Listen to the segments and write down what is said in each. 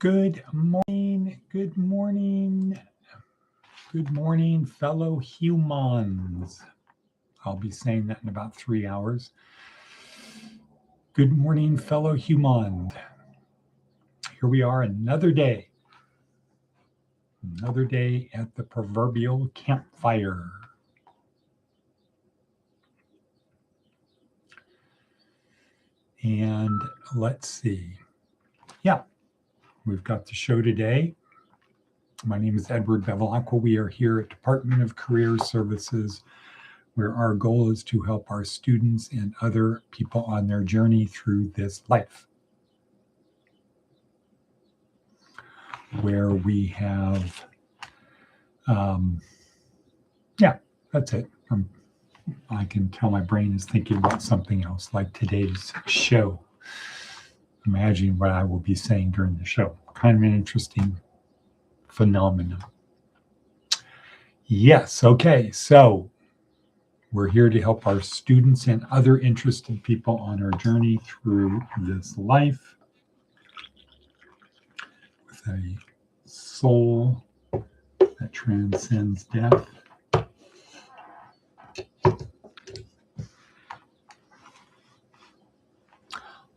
Good morning, good morning, good morning, fellow humans. I'll be saying that in about 3 hours. Good morning, fellow humans. Here we are, another day at the proverbial campfire. And let's see. Yeah, we've got the show today. My name is Edward Bevilacqua. We are here at Department of Career Services, where our goal is to help our students and other people on their journey through this life. Where we have, that's it. I can tell my brain is thinking about something else, like today's show. Imagine what I will be saying during the show. Kind of an interesting phenomenon. Yes, okay, so we're here to help our students and other interested people on our journey through this life with a soul that transcends death.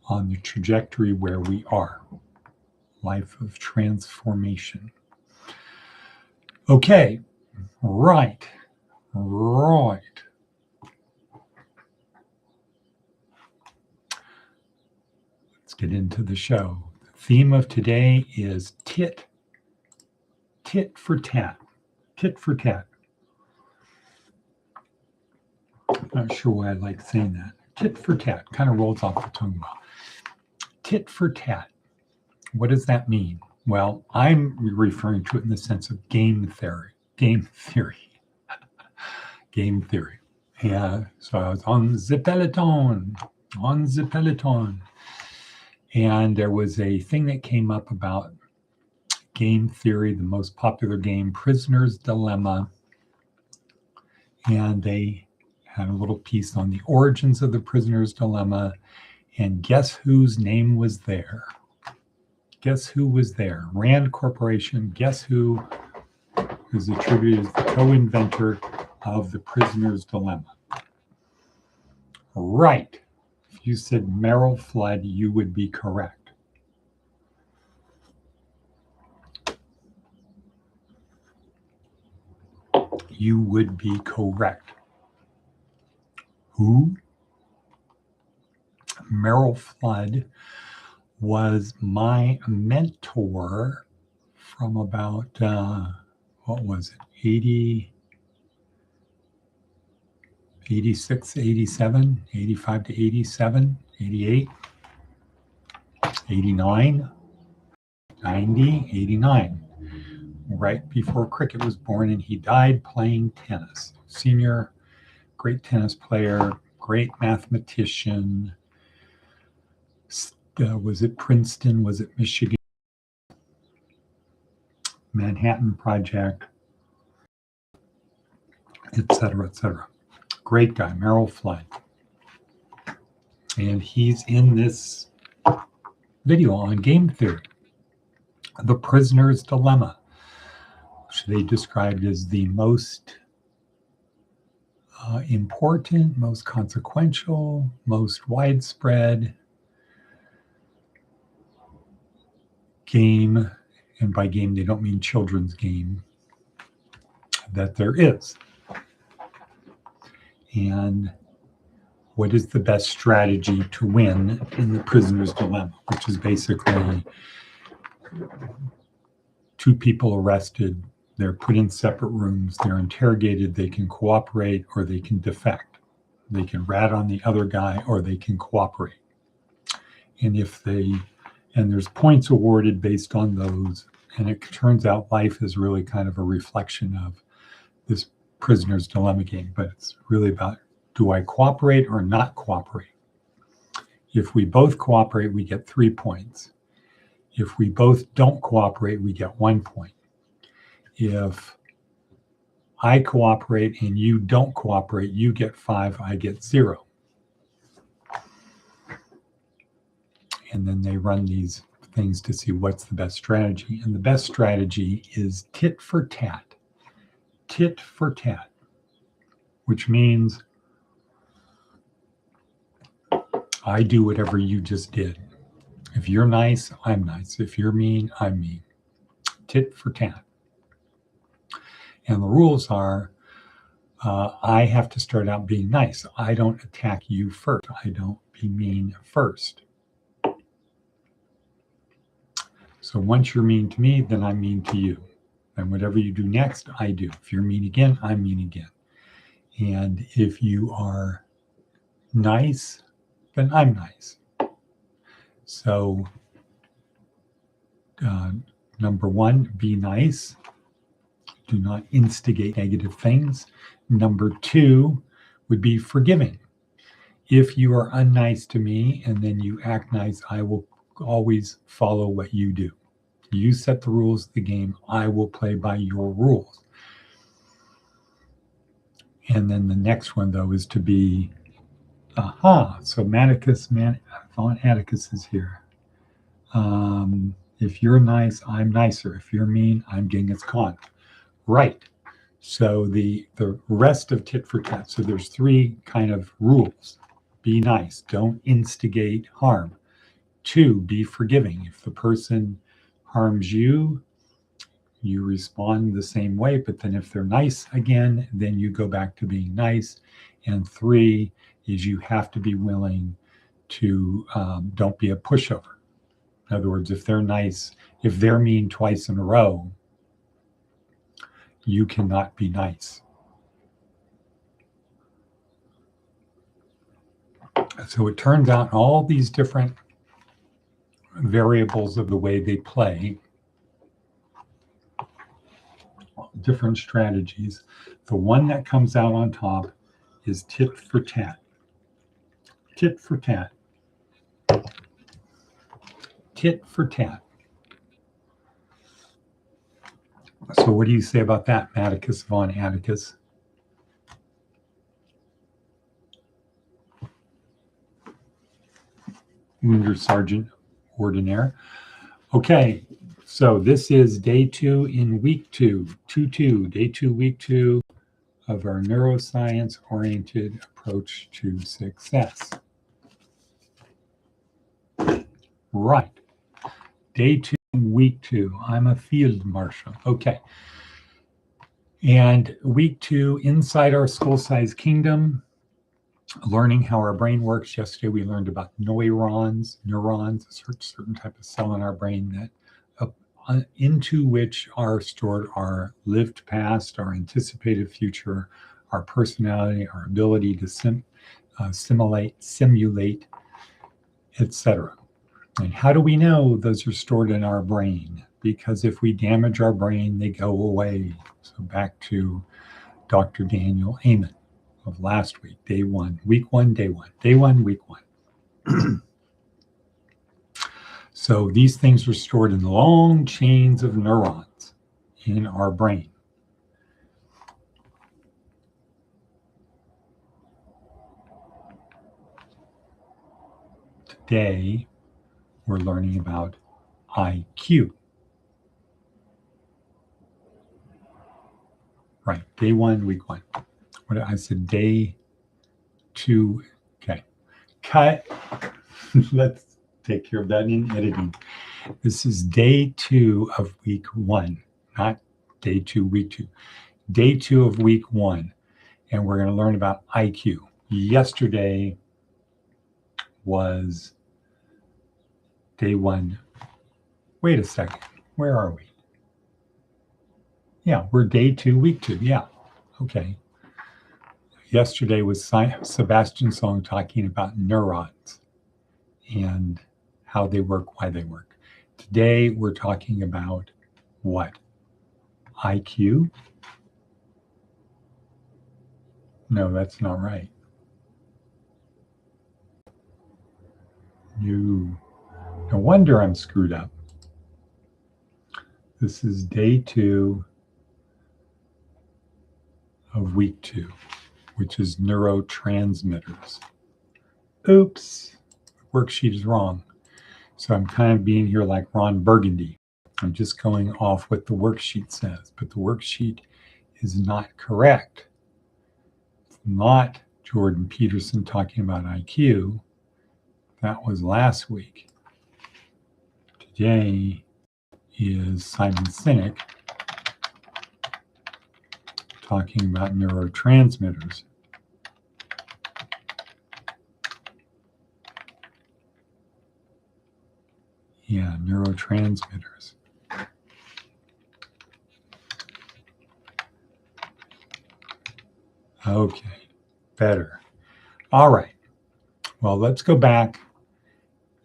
On the trajectory where we are, life of transformation. Okay, right. Let's get into the show. The theme of today is tit for tat. Tit for tat. I'm not sure why I like saying that. Tit for tat kind of rolls off the tongue well. Tit for tat. What does that mean? Well, I'm referring to it in the sense of game theory. Game theory. Yeah, so I was on the Peloton. And there was a thing that came up about game theory, the most popular game, Prisoner's Dilemma. And they had a little piece on the origins of the Prisoner's Dilemma. And guess whose name was there? Guess who was there? Rand Corporation. Guess who is attributed as the co-inventor of the Prisoner's Dilemma? Right. If you said Merrill Flood, you would be correct. You would be correct. Who? Merrill Flood was my mentor from about, 86, 87, 85 to 87, 88, 89, 90, 89, right before cricket was born, and he died playing tennis. Senior, great tennis player, great mathematician. Was it Princeton? Was it Michigan? Manhattan Project, etc., etc. Great guy, Merrill Flood. And he's in this video on game theory. The Prisoner's Dilemma, which they described as the most important, most consequential, most widespread game, and by game they don't mean children's game, that there is. And what is the best strategy to win in the Prisoner's Dilemma, which is basically two people arrested, they're put in separate rooms, they're interrogated, they can cooperate or they can defect. They can rat on the other guy or they can cooperate. And there's points awarded based on those. And it turns out life is really kind of a reflection of this Prisoner's Dilemma game, but it's really about, do I cooperate or not cooperate? If we both cooperate, we get 3 points. If we both don't cooperate, we get 1 point. If I cooperate and you don't cooperate, you get 5, I get 0. And then they run these things to see what's the best strategy. And the best strategy is tit for tat. Tit for tat, which means I do whatever you just did. If you're nice, I'm nice. If you're mean, I'm mean. Tit for tat. And the rules are, I have to start out being nice. I don't attack you first. I don't be mean first. So once you're mean to me, then I'm mean to you. And whatever you do next, I do. If you're mean again, I'm mean again. And if you are nice, then I'm nice. So number one, be nice. Do not instigate negative things. Number two would be forgiving. If you are unnice to me and then you act nice, I will always follow what you do. You set the rules of the game. I will play by your rules. And then the next one, though, is to be, so Von Atticus is here. If you're nice, I'm nicer. If you're mean, I'm Genghis Khan. Right. So the rest of tit for tat. So there's three kind of rules. Be nice. Don't instigate harm. Two, be forgiving. If the person harms you, you respond the same way. But then if they're nice again, then you go back to being nice. And three is you have to be willing to don't be a pushover. In other words, if they're nice, if they're mean twice in a row, you cannot be nice. So it turns out all these different variables of the way they play, different strategies, the one that comes out on top is tit for tat. Tit for tat. Tit for tat. So what do you say about that, Atticus Von Atticus? Under Sergeant Ordinaire. Okay, so this is day 2 in week 2, day 2, week 2 of our neuroscience-oriented approach to success. Right. Day 2, week 2. I'm a field marshal. Okay. And week 2, inside our school-sized kingdom, learning how our brain works. Yesterday, we learned about neurons, a certain type of cell in our brain that into which are stored our lived past, our anticipated future, our personality, our ability to simulate, etc. And how do we know those are stored in our brain? Because if we damage our brain, they go away. So back to Dr. Daniel Amen of last week, day 1, week 1, day 1, day 1, week 1. So these things are stored in long chains of neurons in our brain. Today, we're learning about IQ. Right, day 1, week 1. What I said, day 2. Okay, cut. Let's take care of that in editing. This is day 2 of week 1, not day 2, week 2. Day 2 of week 1, and we're going to learn about IQ. Yesterday was day 1. Wait a second, where are we? Yeah, we're day 2, week 2. Yeah, okay. Yesterday was Sebastian Song talking about neurons and how they work, why they work. Today, we're talking about what? IQ? No, that's not right. No wonder I'm screwed up. This is day 2 of week 2, which is neurotransmitters. Oops, worksheet is wrong. So I'm kind of being here like Ron Burgundy. I'm just going off what the worksheet says, but the worksheet is not correct. It's not Jordan Peterson talking about IQ. That was last week. Today is Simon Sinek talking about neurotransmitters. Yeah, neurotransmitters. Okay, better. All right. Well, let's go back.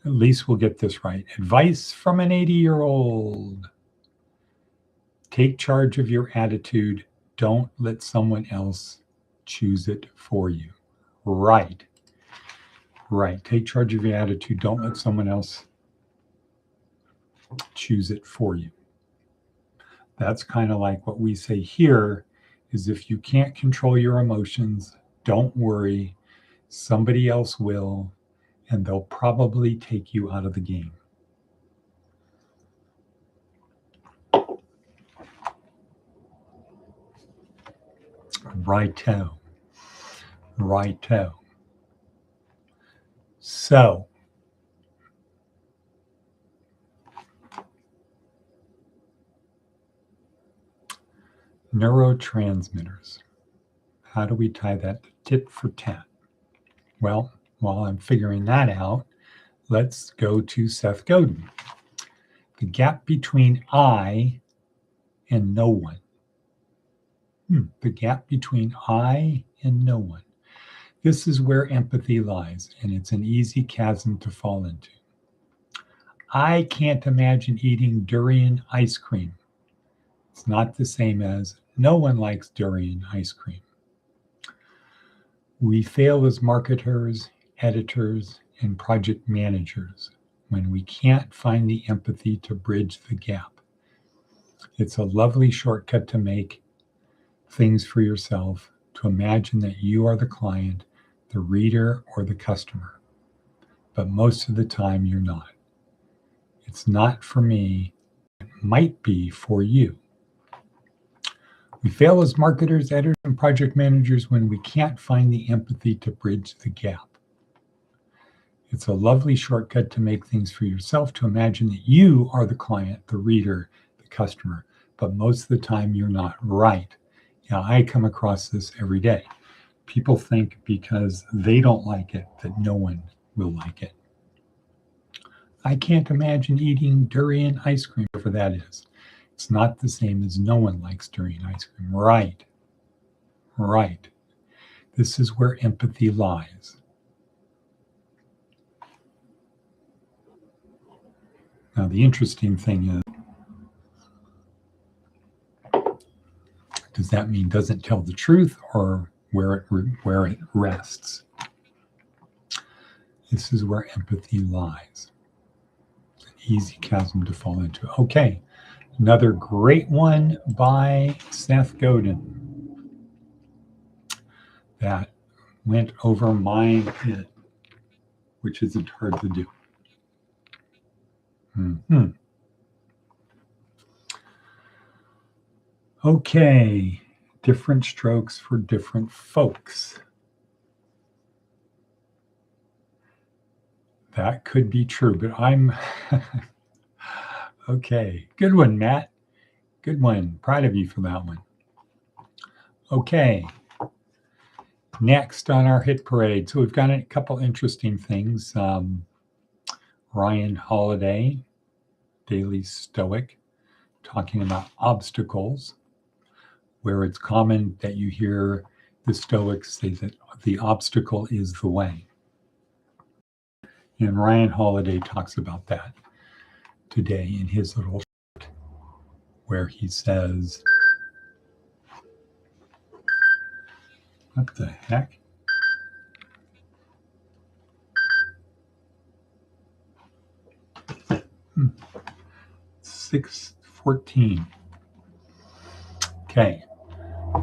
At least we'll get this right. Advice from an 80-year-old. Take charge of your attitude. Don't let someone else choose it for you. Right. Right. Take charge of your attitude. Don't let someone else choose it for you. That's kind of like what we say here is if you can't control your emotions, don't worry. Somebody else will, and they'll probably take you out of the game. Righto. Righto. So, neurotransmitters. How do we tie that to tit for tat? Well, while I'm figuring that out, let's go to Seth Godin. The gap between I and no one. The gap between I and no one. This is where empathy lies, and it's an easy chasm to fall into. I can't imagine eating durian ice cream. It's not the same as no one likes durian ice cream. We fail as marketers, editors, and project managers when we can't find the empathy to bridge the gap. It's a lovely shortcut to make things for yourself, to imagine that you are the client, the reader, or the customer. But most of the time, you're not. It's not for me. It might be for you. We fail as marketers, editors, and project managers when we can't find the empathy to bridge the gap. It's a lovely shortcut to make things for yourself, to imagine that you are the client, the reader, the customer. But most of the time, you're not. Right. Now, I come across this every day. People think because they don't like it that no one will like it. I can't imagine eating durian ice cream, whatever that is. It's not the same as no one likes durian ice cream. Right. Right. This is where empathy lies. Now, the interesting thing is, does that mean doesn't tell the truth or where it rests? This is where empathy lies. It's an easy chasm to fall into. Okay, another great one by Seth Godin that went over my head, which isn't hard to do. Okay, different strokes for different folks. That could be true, but I'm okay. Good one, Matt. Good one. Proud of you for that one. Okay. Next on our hit parade. So we've got a couple interesting things. Ryan Holiday, Daily Stoic, talking about obstacles, where it's common that you hear the Stoics say that the obstacle is the way. And Ryan Holiday talks about that today in his little short, where he says, what the heck? 6:14. Okay,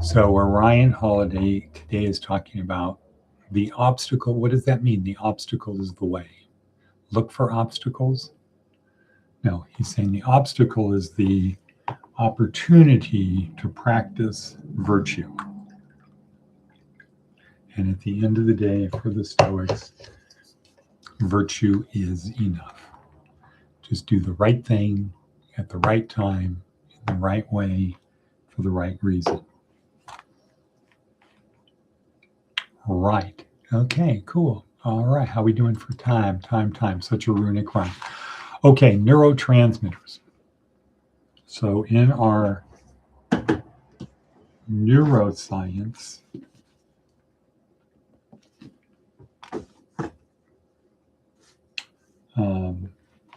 so where Ryan Holiday today is talking about the obstacle. What does that mean? The obstacle is the way. Look for obstacles. No, he's saying the obstacle is the opportunity to practice virtue. And at the end of the day, for the Stoics, virtue is enough. Just do the right thing at the right time, in the right way, for the right reason. Right. Okay, cool. All right. How are we doing for time? Time. Such a runic rhyme. Okay, neurotransmitters. So in our neuroscience,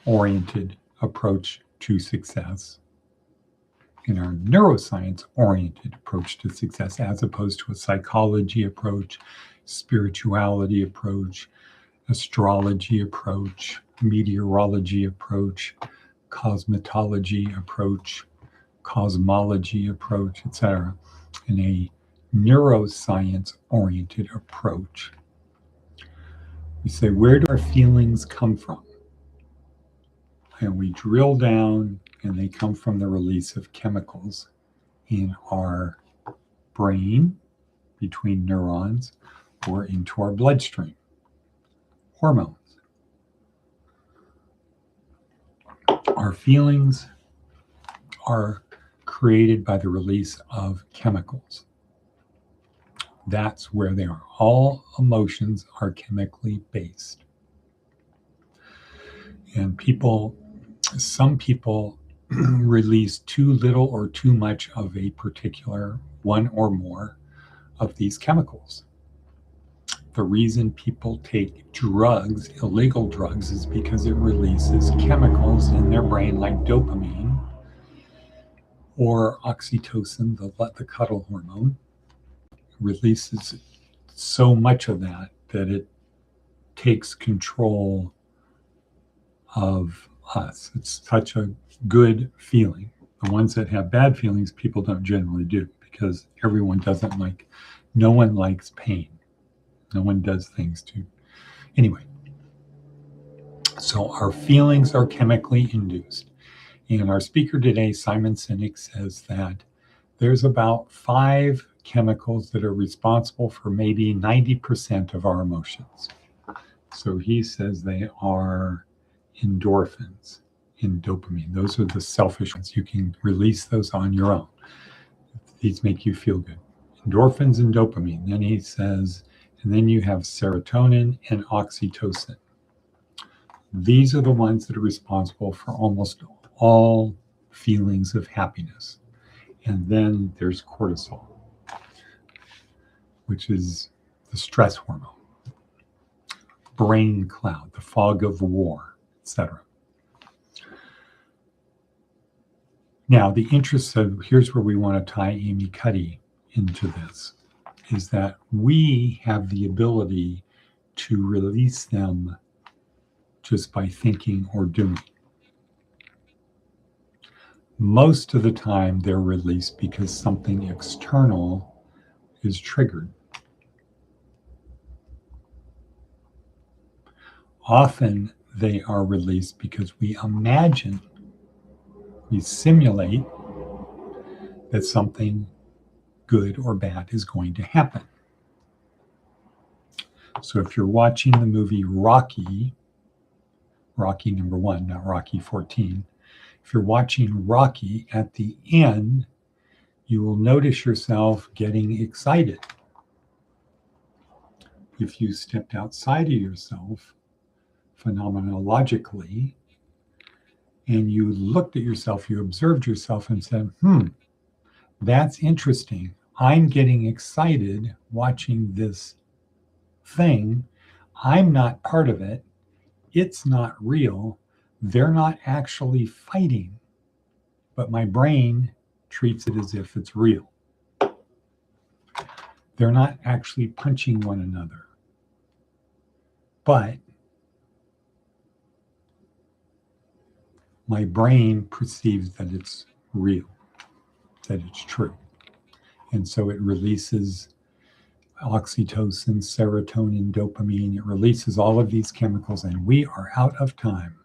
oriented approach to success, in our neuroscience oriented approach to success, as opposed to a psychology approach, spirituality approach, astrology approach, meteorology approach, cosmetology approach, cosmology approach, etc. In a neuroscience oriented approach, we say, where do our feelings come from? And we drill down, and they come from the release of chemicals in our brain between neurons or into our bloodstream, hormones. Our feelings are created by the release of chemicals. That's where they are. All emotions are chemically based. And some people release too little or too much of a particular one or more of these chemicals. The reason people take drugs, illegal drugs, is because it releases chemicals in their brain like dopamine or oxytocin, the cuddle hormone, releases so much of that it takes control of us. It's such a good feeling. The ones that have bad feelings, people don't generally do, because no one likes pain. No one does things to. Anyway, so our feelings are chemically induced. And our speaker today, Simon Sinek, says that there's about 5 chemicals that are responsible for maybe 90% of our emotions. So he says they are endorphins and dopamine. Those are the selfish ones. You can release those on your own. These make you feel good. Endorphins and dopamine. Then he says, and then you have serotonin and oxytocin. These are the ones that are responsible for almost all feelings of happiness. And then there's cortisol, which is the stress hormone, brain cloud, the fog of war, etc. Now, here's where we want to tie Amy Cuddy into this, is that we have the ability to release them just by thinking or doing. Most of the time, they're released because something external is triggered. Often, they are released because we simulate that something good or bad is going to happen. So if you're watching the movie Rocky number 1, not Rocky 14, if you're watching Rocky, at the end, you will notice yourself getting excited. If you stepped outside of yourself phenomenologically, and you looked at yourself, you observed yourself and said, that's interesting. I'm getting excited watching this thing. I'm not part of it. It's not real. They're not actually fighting, but my brain treats it as if it's real. They're not actually punching one another, but my brain perceives that it's real, that it's true. And so it releases oxytocin, serotonin, dopamine. It releases all of these chemicals, and we are out of time.